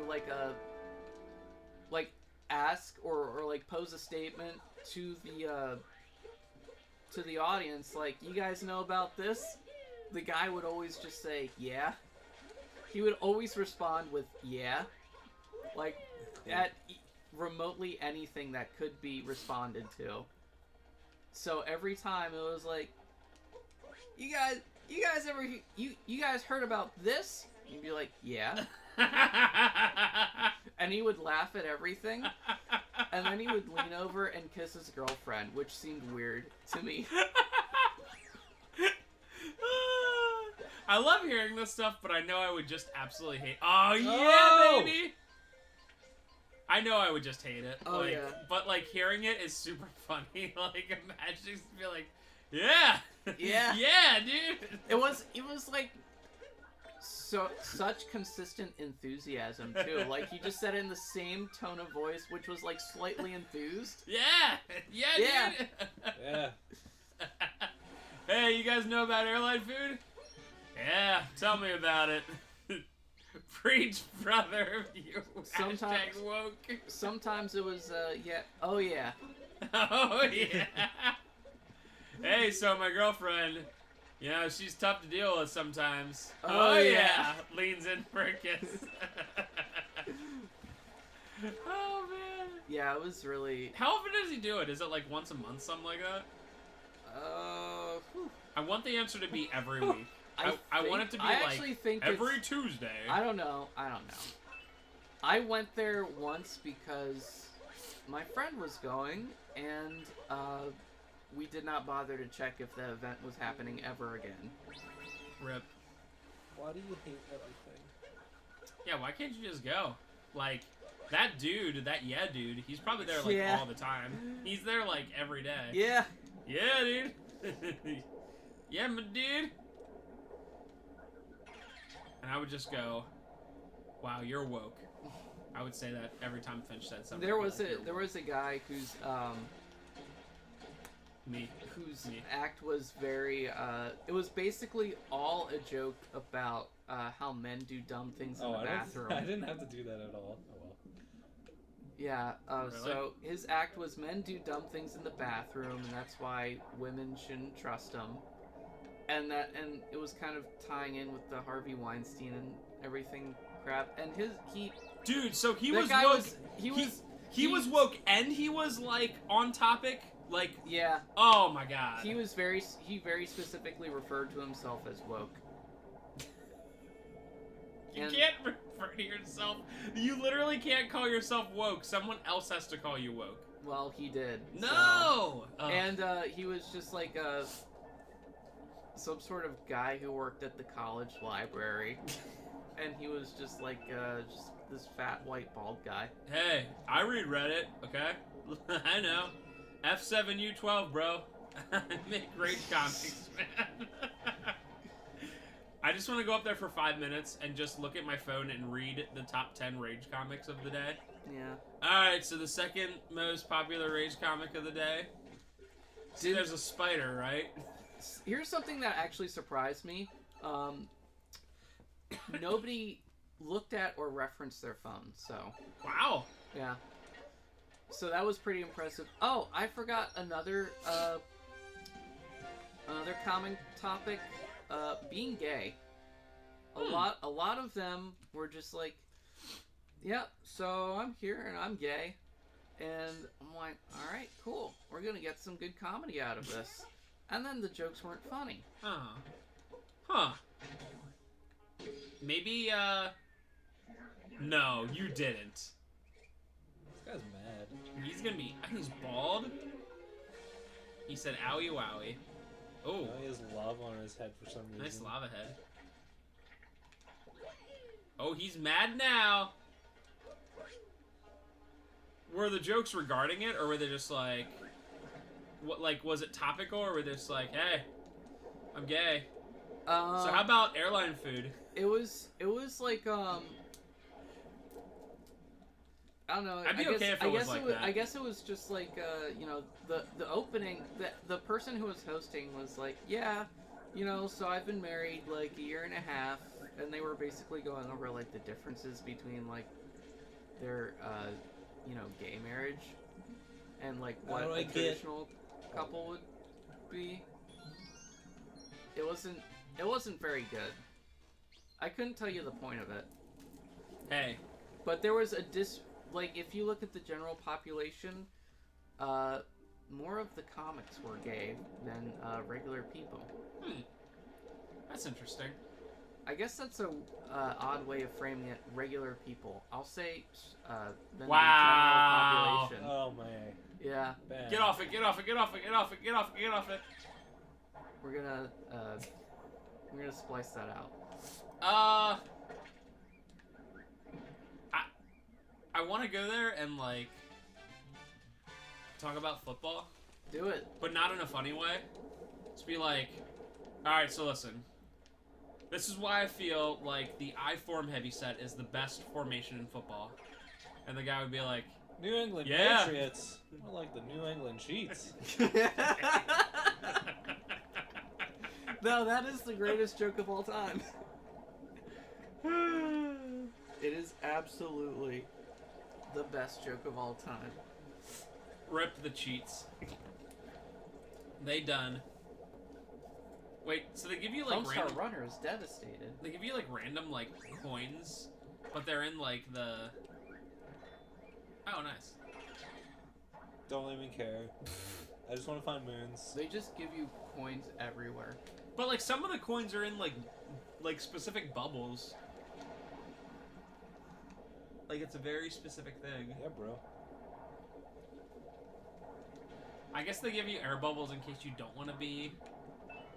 like like ask or like pose a statement to the audience, like, you guys know about this? The guy would always just say, yeah. He would always respond with, yeah. Like, at remotely anything that could be responded to. So every time it was like, you guys ever, you guys heard about this? You'd be like, yeah. And he would laugh at everything. And then he would lean over and kiss his girlfriend, which seemed weird to me. I love hearing this stuff, but I know I would just absolutely hate. Oh yeah, baby! I know I would just hate it. Oh yeah. But like hearing it is super funny. Like imagine just be like, yeah, yeah, yeah, dude. It was like such consistent enthusiasm too. Like he just said it in the same tone of voice, which was like slightly enthused. Yeah, yeah, dude. Yeah. Hey, you guys know about airline food? Yeah, tell me about it. Preach, brother. You sometimes woke. Sometimes it was yeah. Oh yeah. Oh yeah. Hey, so my girlfriend, you know, she's tough to deal with sometimes. Oh yeah. Leans in for a kiss. Oh man. Yeah, it was really. How often does he do it? Is it like once a month, something like that? I want the answer to be every week. I want it to be like every Tuesday. I don't know. I went there once because my friend was going, and we did not bother to check if the event was happening ever again. Rip. Why do you hate everything? Yeah, why can't you just go? Like, that dude, dude, he's probably there like all the time. He's there like every day. Yeah. Yeah, dude. Yeah, my dude. And I would just go, wow, you're woke. I would say that every time Finch said something. There was a guy whose act was very it was basically all a joke about how men do dumb things in the bathroom. I didn't have to do that at all. Oh well. Yeah, Really? So his act was men do dumb things in the bathroom, and that's why women shouldn't trust them. And it was kind of tying in with the Harvey Weinstein and everything crap. And dude, so he was woke. He was woke, and he was like on topic. Like, yeah. Oh my god. He very specifically referred to himself as woke. You can't refer to yourself. You literally can't call yourself woke. Someone else has to call you woke. Well, he did. No. So. And he was just like some sort of guy who worked at the college library, and he was just like just this fat white bald guy. Hey, I read Reddit. Okay, I know. F7U12, bro. I make rage comics, man. I just want to go up there for 5 minutes and just look at my phone and read the top 10 rage comics of the day. Yeah. Alright, so the second most popular rage comic of the day. See, there's a spider, right? Here's something that actually surprised me. Nobody looked at or referenced their phone, so... Wow. Yeah. So that was pretty impressive. Oh, I forgot another common topic. Being gay. A lot of them were just like, yeah, so I'm here and I'm gay. And I'm like, alright, cool. We're gonna get some good comedy out of this. And then the jokes weren't funny. Huh. Maybe, no, you didn't. This guy's mad. He's gonna be, he's bald. He said, owie wowie. Oh. Now he has lava on his head for some reason. Nice lava head. Oh, he's mad now. Were the jokes regarding it, or were they just like, what? Like, was it topical, or were they just like, hey, I'm gay? So how about airline food? It was like I don't know. I'd be okay if it was like that. I guess it was just like you know, the opening. The person who was hosting was like, yeah, you know, so I've been married like a year and a half, and they were basically going over like the differences between like their gay marriage and like what How do I a get- traditional couple would be. It wasn't very good. I couldn't tell you the point of it. Hey. But there was like if you look at the general population, more of the comics were gay than regular people. That's interesting. I guess that's a odd way of framing it. Regular people. I'll say than Wow. the general population. Oh man. Yeah. Bad. Get off it, get off it, get off it, get off it, get off it, get off it. We're gonna splice that out. I want to go there and like talk about football, Do it. but not in a funny way. Just be like, all right, so listen. This is why I feel like the I-form heavyset is the best formation in football. And the guy would be like, New England Yeah. Patriots. More like the New England Cheats. No, that is the greatest joke of all time. It is absolutely the best joke of all time. rip the cheats. They done. Wait, so they give you like Homestar random... Runner is devastated. They give you like random like coins, but they're in like the... Oh, nice. Don't even care. I just want to find moons. They just give you coins everywhere. But like some of the coins are in like specific bubbles. Like it's a very specific thing. Yeah, bro. I guess they give you air bubbles in case you don't want to be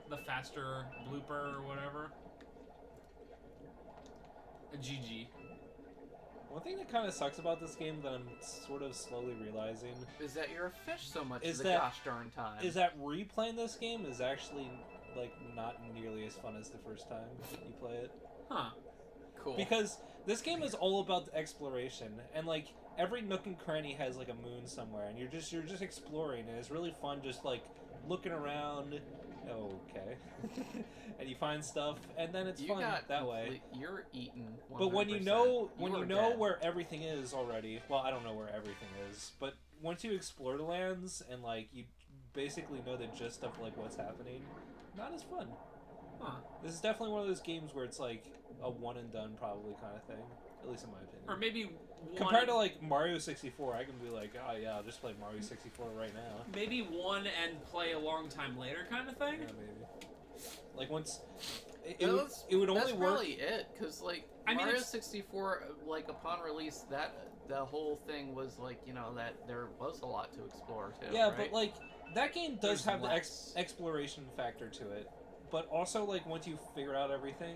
the faster blooper or whatever. A GG. One thing that kind of sucks about this game that I'm sort of slowly realizing Is that you're a fish so much Is of the that- gosh darn time. is that replaying this game is actually like not nearly as fun as the first time you play it. Huh. cool. Because this game is all about exploration, and like every nook and cranny has like a moon somewhere, and you're just exploring, and it's really fun just like looking around. Okay, and you find stuff, and then it's you fun got that way. You're eaten. 100%. But when you know are dead. where everything is already, well, I don't know where everything is, but once you explore the lands and like you basically know the gist of like what's happening, not as fun. Huh. This is definitely one of those games where it's like a one and done probably kind of thing, at least in my opinion. Or maybe one, Compared to like Mario 64, I can be like, oh yeah, I'll just play Mario 64 right now. maybe one and play a long time later kind of thing. Yeah, maybe. Like once it That's- would only that's work. really it, because like I mean, Mario it's- 64, like upon release, that the whole thing was like that there was a lot to explore too. Yeah, right? but like that game does There's have the less. exploration factor to it, but also like once you figure out everything,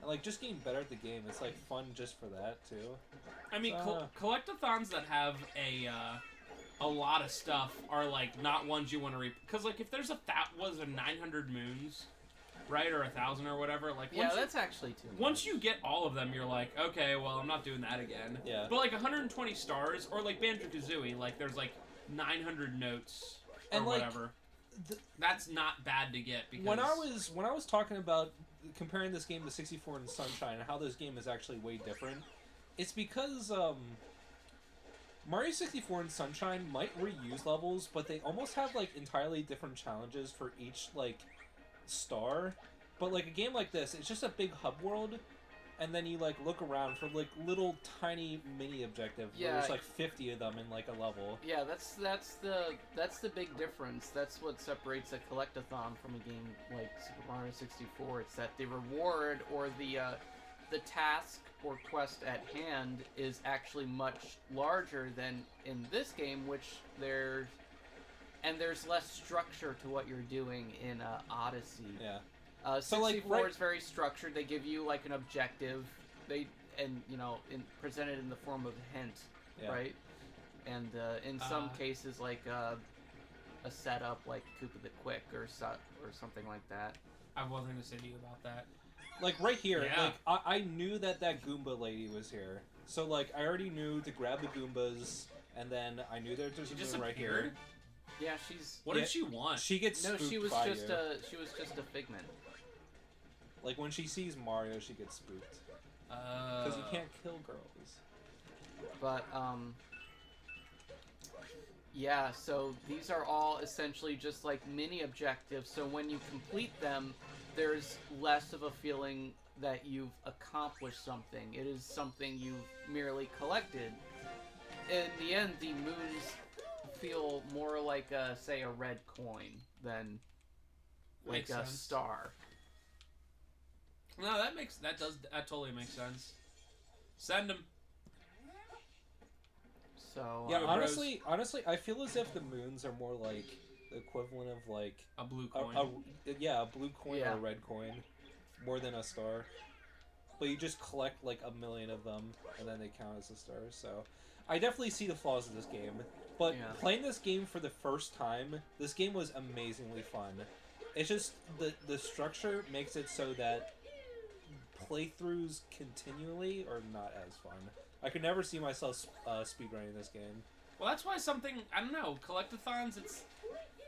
and like just getting better at the game, it's like fun just for that too. I mean, So- collectathons that have a lot of stuff are like not ones you want to because like if there's 900 moons, right, or 1,000 or whatever, like yeah, once that's actually too much. once you get all of them, you're like, okay, well, I'm not doing that again. Yeah. But like 120 stars, or like Banjo-Kazooie, like there's like 900 notes or And, like, whatever. the- That's not bad to get because When I was talking about comparing this game to 64 and Sunshine and how this game is actually way different, it's because Mario 64 and Sunshine might reuse levels, but they almost have like entirely different challenges for each like star. But like a game like this, it's just a big hub world, and then you like look around for like little tiny mini objectives. Where Yeah. there's like 50 of them in like a level. Yeah, that's the big difference. That's what separates a collectathon from a game like Super Mario 64. It's that the reward or the task or quest at hand is actually much larger than in this game, which there's less structure to what you're doing in Odyssey. Yeah. 64 So, like, right- is very structured. They give you like an objective, presented in the form of a hint, Yeah. right? And in some Uh, cases, like a setup, like Koopa the Quick or something like that. I have one thing to say to you about that. Like right here, Yeah. like I knew that Goomba lady was here, so like I already knew to grab the Goombas, and then I knew that there's She a just moon right appeared. here. Yeah, she's What Yeah. did she want? She gets no, spooked she was by just you. a figment. Like when she sees Mario, she gets spooked because you can't kill girls. But yeah, so these are all essentially just like mini objectives. So when you complete them, there's less of a feeling that you've accomplished something. It is something you've merely collected. In the end, the moons feel more like, say, a red coin than like Makes a sense. star. No, that totally makes sense. Send them. So Yeah, Bros. honestly, I feel as if the moons are more like the equivalent of like A blue coin. a blue coin Yeah. or a red coin, more than a star. But you just collect like a million of them, and then they count as a star. So, I definitely see the flaws of this game. But Yeah. playing this game for the first time, this game was amazingly fun. It's just the structure makes it so that playthroughs continually are not as fun. I could never see myself speedrunning this game. Well, that's why I don't know, collectathons,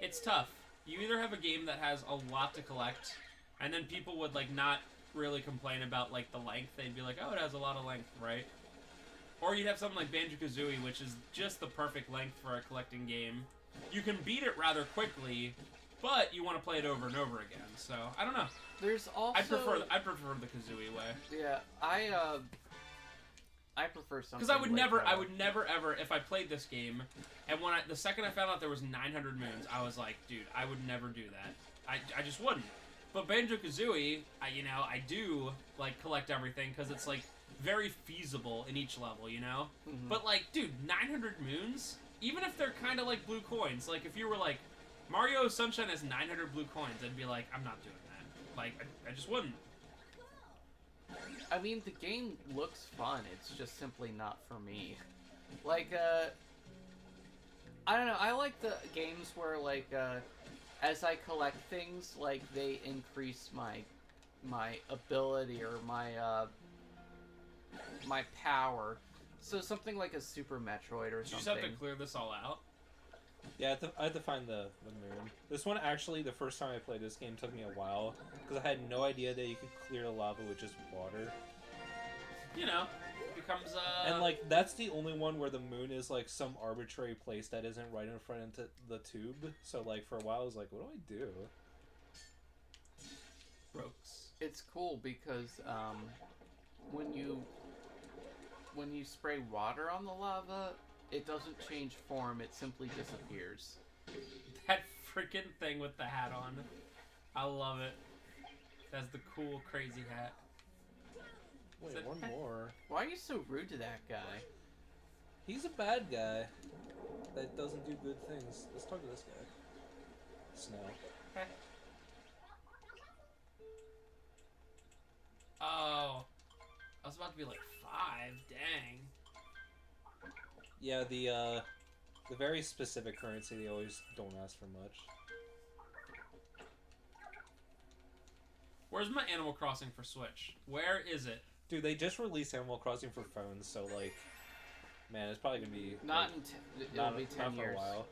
it's tough. You either have a game that has a lot to collect, and then people would, like, not really complain about, like, the length. They'd be like, oh, it has a lot of length, right? Or you'd have something like Banjo-Kazooie, which is just the perfect length for a collecting game. You can beat it rather quickly, but you want to play it over and over again. So, I don't know. there's also I prefer the Kazooie way. Yeah, I prefer something. Because I would like, never ever, if I played this game, and the second I found out there was 900 moons, I was like, dude, I would never do that. I just wouldn't. But Banjo-Kazooie, I do, like, collect everything, because it's, like, very feasible in each level, you know? Mhm. But, like, dude, 900 moons? Even if they're kind of like blue coins, like, if you were like, Mario Sunshine has 900 blue coins, I'd be like, I'm not doing that. Like, I just wouldn't. I mean, the game looks fun. It's just simply not for me. Like, I don't know. I like the games where, like, as I collect things, like, they increase my ability or my power. So something like a Super Metroid or Did you just something. have to clear this all out? Yeah, I had to find the moon. This one, actually, the first time I played this game took me a while, because I had no idea that you could clear the lava with just water. You know, becomes, And, like, that's the only one where the moon is, like, some arbitrary place that isn't right in front of the tube. So, like, for a while, I was like, what do I do? Brooks. It's cool because when you spray water on the lava, it doesn't change form, it simply disappears. That freaking thing with the hat on. I love it. That's the cool, crazy hat. Wait, Is it- one more. Why are you so rude to that guy? He's a bad guy that doesn't do good things. Let's talk to this guy. Snow. Oh. I was about to be like 5. Dang. Yeah, the very specific currency, they always don't ask for much. Where's my Animal Crossing for Switch? Where is it? Dude, they just released Animal Crossing for phones, so, like, man, it's probably gonna be Not like, in it'll be 10 not for years. a while.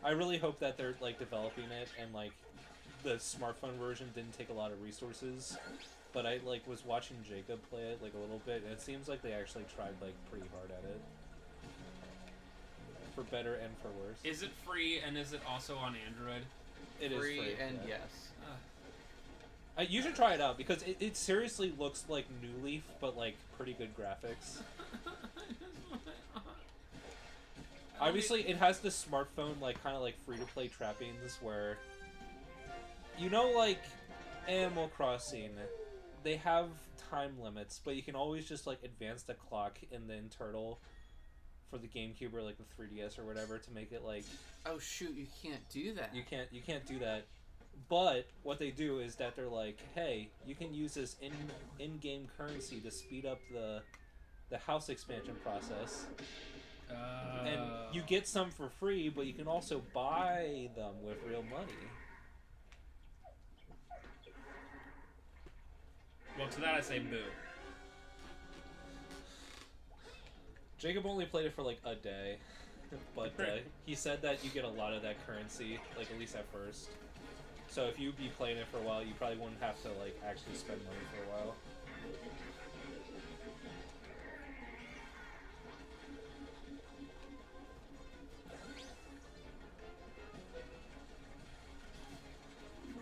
I really hope that they're, like, developing it, and, like, the smartphone version didn't take a lot of resources. But I, like, was watching Jacob play it, like, a little bit, and it seems like they actually tried, like, pretty hard at it. For better and for worse. Is it free and is it also on Android? It is Free and yeah. yes. You should try it out, because it seriously looks like New Leaf, but, like, pretty good graphics. Obviously, it has this smartphone, like, kind of like free-to-play trappings, where... You know, like, Animal Crossing, they have time limits, but you can always just, like, advance the clock in the internal for the GameCube or, like, the 3DS or whatever to make it, like... Oh shoot, you can't do that. You can't do that. But what they do is that they're like, hey, you can use this in-game currency to speed up the house expansion process. And you get some for free, but you can also buy them with real money. Well, to that I say boo. Jacob only played it for like a day, but he said that you get a lot of that currency, like at least at first. So if you'd be playing it for a while, you probably wouldn't have to like actually spend money for a while.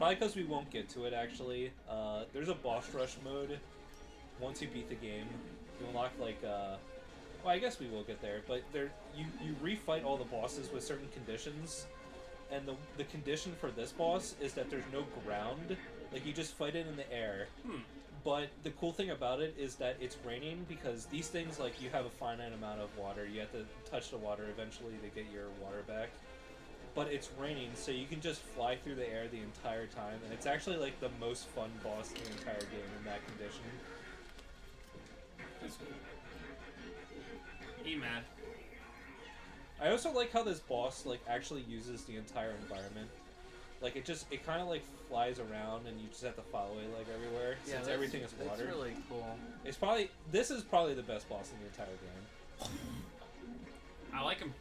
Probably because we won't get to it, actually. There's a boss rush mode. Once you beat the game, you unlock, like, well, I guess we will get there, but you refight all the bosses with certain conditions, and the condition for this boss is that there's no ground. Like, you just fight it in the air. But the cool thing about it is that it's raining, because these things, like, you have a finite amount of water. You have to touch the water eventually to get your water back. But it's raining, so you can just fly through the air the entire time, and it's actually, like, the most fun boss in the entire game in that condition. That's cool. E-mad. I also like how this boss, like, actually uses the entire environment. Like, it kind of, like, flies around, and you just have to follow it, like, everywhere, since everything is water. That's really cool. This is probably the best boss in the entire game. I like him.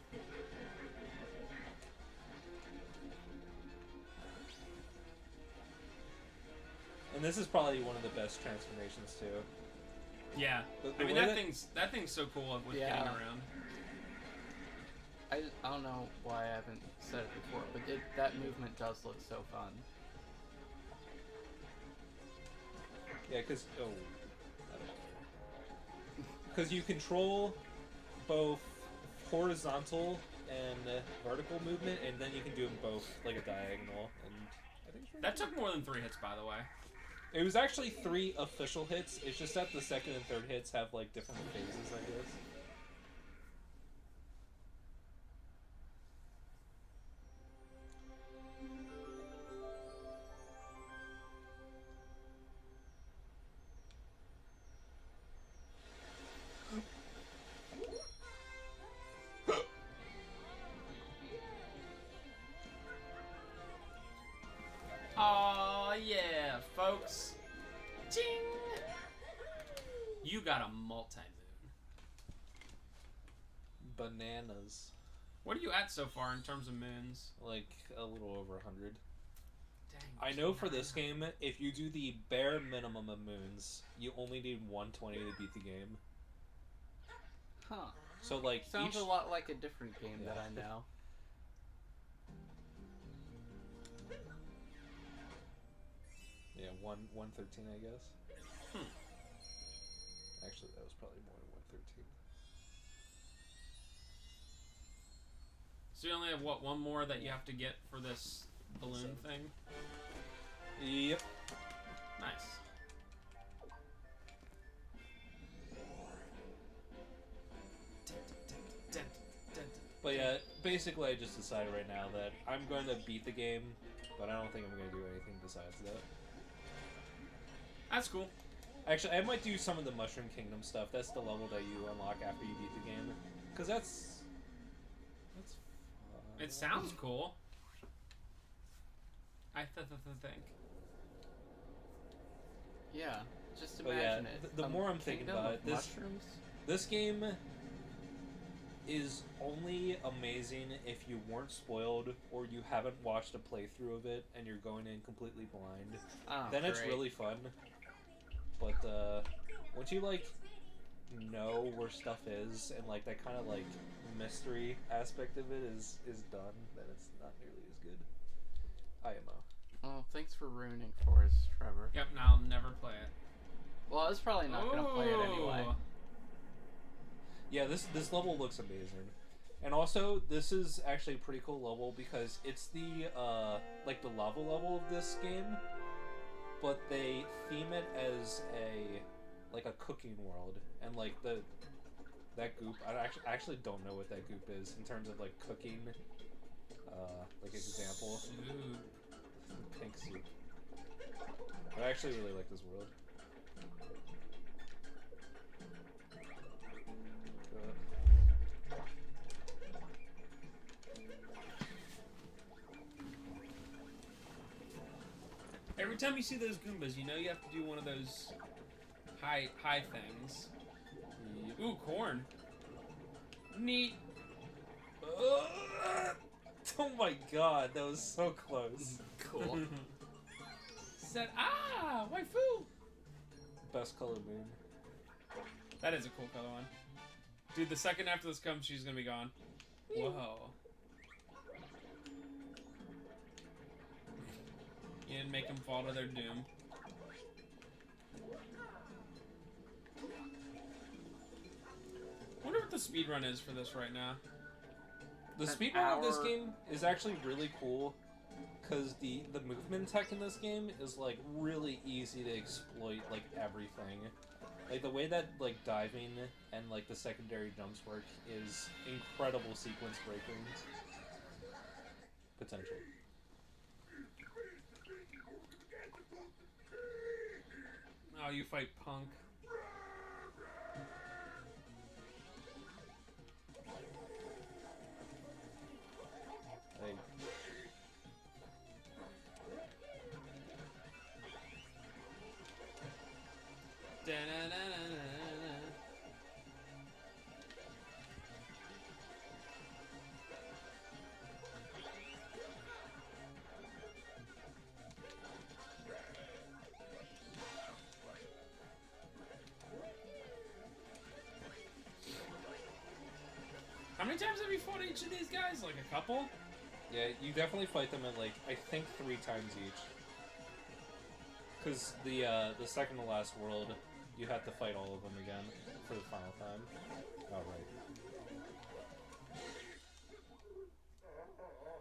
And this is probably one of the best transformations, too. Yeah. I mean, that thing's so cool with getting around. I don't know why I haven't said it before, but that movement does look so fun. Yeah, because you control both horizontal and vertical movement, and then you can do them both like a diagonal. And I think that took more than 3 hits, by the way. It was actually 3 official hits. It's just that the second and third hits have like different phases, I guess. Aw, yeah, folks. Ching! You got a multi-moon. Bananas. What are you at so far in terms of moons? Like a little over 100. Dang. I know for this game, if you do the bare minimum of moons, you only need 120 to beat the game. Huh. So like Sounds a lot like a different game that I know. Yeah, 113, I guess. Actually, that was probably more than 113. So you only have, what, one more that you have to get for this balloon thing? Yep. Nice. But yeah, basically I just decided right now that I'm going to beat the game, but I don't think I'm going to do anything besides that. That's cool. Actually, I might do some of the Mushroom Kingdom stuff. That's the level that you unlock after you beat the game. Because that's fun. It sounds cool. I think. Yeah, just But imagine yeah, it. the more I'm thinking Kingdom about of it, mushrooms? this game is only amazing if you weren't spoiled or you haven't watched a playthrough of it and you're going in completely blind. Oh, Then it's great. really fun. But once you like know where stuff is and like that kind of like mystery aspect of it is done, then it's not nearly as good. IMO. Oh, thanks for ruining for us, Trevor. Yep, now I'll never play it. Well, I was probably not gonna play it anyway. Ooh. Yeah, this level looks amazing. And also, this is actually a pretty cool level because it's the like the lava level of this game, but they theme it as like a cooking world, and like that goop. I actually don't know what that goop is in terms of like cooking. Like example, Soup. pink soup. But I actually really like this world. Every time you see those Goombas, you know you have to do one of those high things. Ooh, corn. Neat. Oh my god, that was so close. Cool. Said, waifu! Best color moon. That is a cool color one. Dude, the second after this comes, she's gonna be gone. Whoa. and make them fall to their doom. Wonder what the speedrun is for this right now. The An speedrun of this hour- game is actually really cool because the movement tech in this game is like really easy to exploit like everything. Like the way that like diving and like the secondary jumps work is incredible sequence breaking potential. Oh, you fight Punk. Like, Da-na-na-na-na-na. How many times have you fought each of these guys? Like a couple? yeah, you definitely fight them at like I think 3 times each. Because the second to last world, you have to fight all of them again for the final time. Oh right.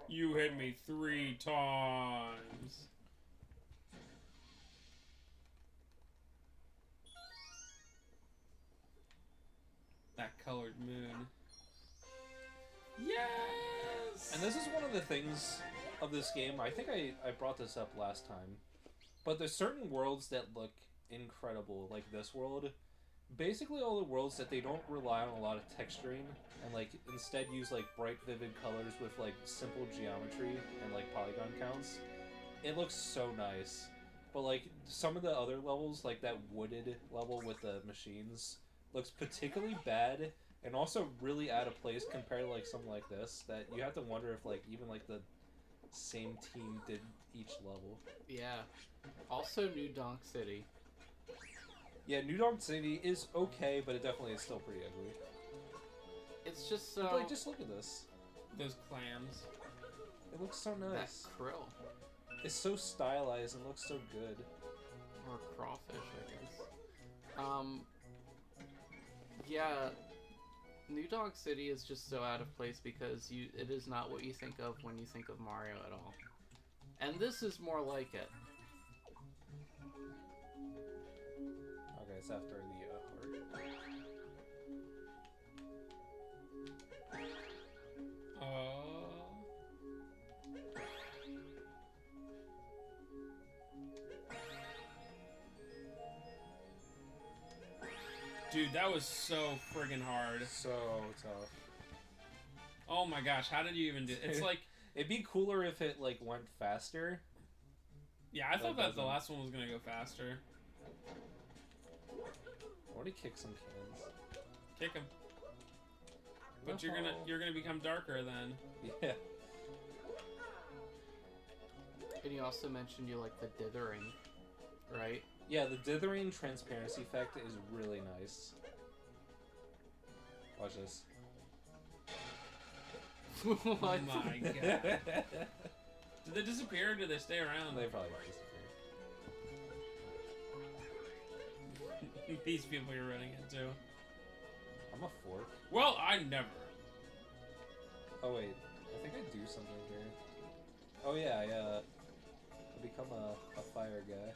You hit me 3 times. That colored moon. Yes! And this is one of the things of this game. I think I brought this up last time. But there's certain worlds that look incredible, like this world. Basically all the worlds that they don't rely on a lot of texturing and like instead use like bright vivid colors with like simple geometry and like polygon counts. It looks so nice. But like some of the other levels, like that wooded level with the machines, looks particularly bad and also really out of place compared to like something like this that you have to wonder if like even like the same team did each level. Yeah. Also, New Donk City. Yeah, New Donk City is okay, but it definitely is still pretty ugly. It's just so... But, like, just look at this. Those clams. It looks so that nice. krill. It's so stylized and looks so good. Or crawfish, I guess. Yeah, New Donk City is just so out of place because it is not what you think of when you think of Mario at all. And this is more like it. Okay, it's after the heart. Dude, that was so friggin' hard. So tough. Oh my gosh, how did you even do it? It's like... It'd be cooler if it, like, went faster. Yeah, I thought that the doesn't. last one was gonna go faster. I want to kick some cans. Kick him. But you're gonna become darker then. Yeah. And you also mentioned you like the dithering, right? Yeah, the dithering transparency effect is really nice. Watch this. What? Oh my god. Did they disappear or did they stay around? They probably disappeared. These people you're running into. I'm a fork. Well, I never. Oh wait, I think I do something here. Oh yeah, I become a fire guy.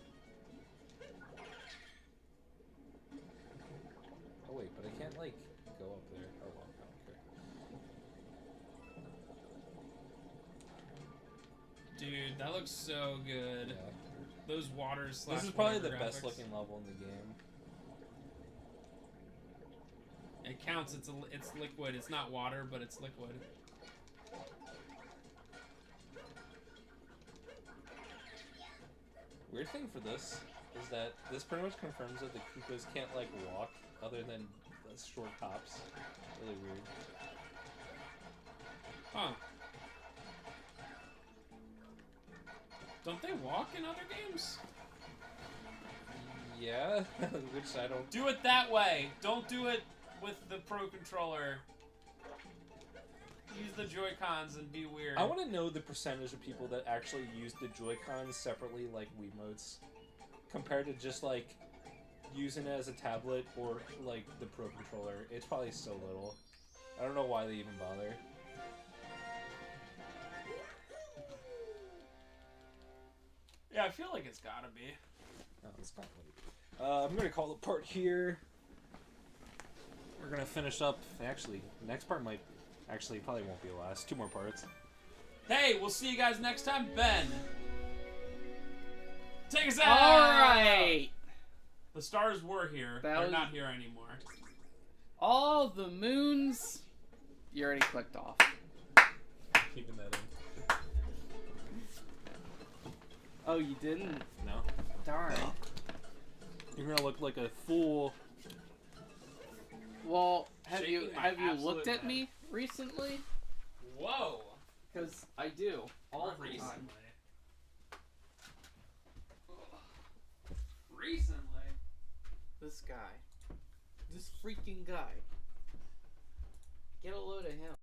Oh wait, but I can't like go up there. Oh well, I don't care. Dude, that looks so good. Yeah. Those waters. This is probably the whatever best graphics. looking level in the game. It counts. It's liquid. It's not water, but it's liquid. Weird thing for this is that this pretty much confirms that the Koopas can't like walk other than short hops. Really weird. Huh. Don't they walk in other games? Yeah, which I don't. Do it that way. Don't do it with the Pro Controller. use the Joy-Cons and be weird. I want to know the percentage of people that actually use the Joy-Cons separately, like Wiimotes, compared to just like using it as a tablet or like the Pro Controller. It's probably so little. I don't know why they even bother. Yeah, I feel like it's gotta be. No, it's not late. I'm gonna call the part here. We're gonna finish up. Actually, the next part might. Actually, probably won't be the last. 2 more parts. Hey, we'll see you guys next time. Ben, take us out. All right. The stars were here. That They're was- not here anymore. All the moons. You already clicked off. Keeping that in. Oh, you didn't? No. Darn. You're gonna look like a fool. Well, have you Shaking my looked absolute at me recently? Whoa. Because I do all the Recently. time. Recently. This guy. This freaking guy. Get a load of him.